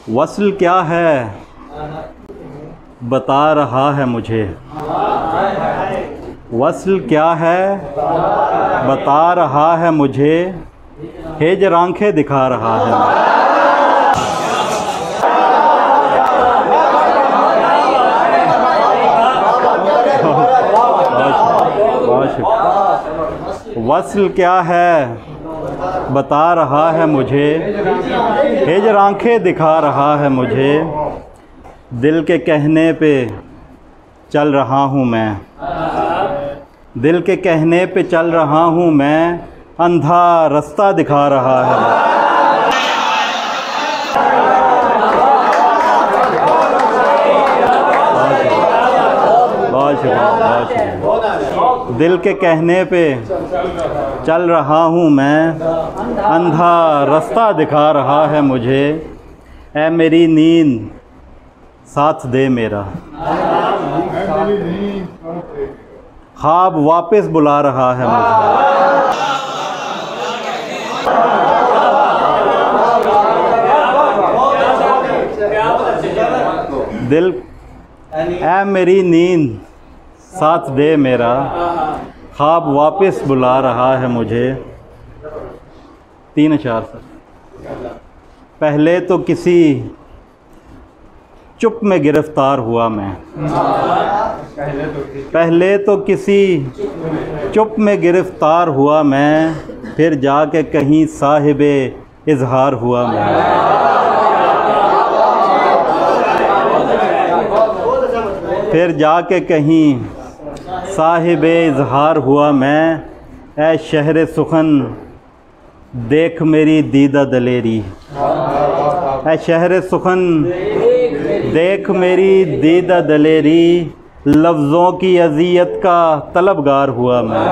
वस्ल क्या है बता रहा है मुझे। वस्ल क्या है बता रहा है मुझे, हिजर आंखें दिखा रहा है। वस्ल क्या है बता रहा है मुझे, हिजर आंखें दिखा रहा है मुझे। दिल के कहने पे चल रहा हूँ मैं, दिल के कहने पे चल रहा हूँ मैं, अंधा रास्ता दिखा रहा है। दिल के कहने पे चल रहा हूँ मैं, अंधा रास्ता दिखा रहा है मुझे। ऐ मेरी नींद साथ दे मेरा, ख्वाब वापस बुला रहा है मुझे। दिल ऐ मेरी नींद साथ दे मेरा, ख्वाब वापस बुला रहा है मुझे। 3-4 सर। पहले तो किसी चुप में गिरफ्तार हुआ मैं, पहले तो किसी चुप में गिरफ्तार हुआ मैं, फिर जाके कहीं साहिबे इजहार हुआ मैं। फिर जाके कहीं साहिबे इजहार हुआ मैं। ऐ शहर सुखन देख मेरी दीदा दलेरी, ऐ शहर सुखन देख मेरी दीदा दलेरी, लफ्ज़ों की अज़ियत का तलबगार हुआ मैं।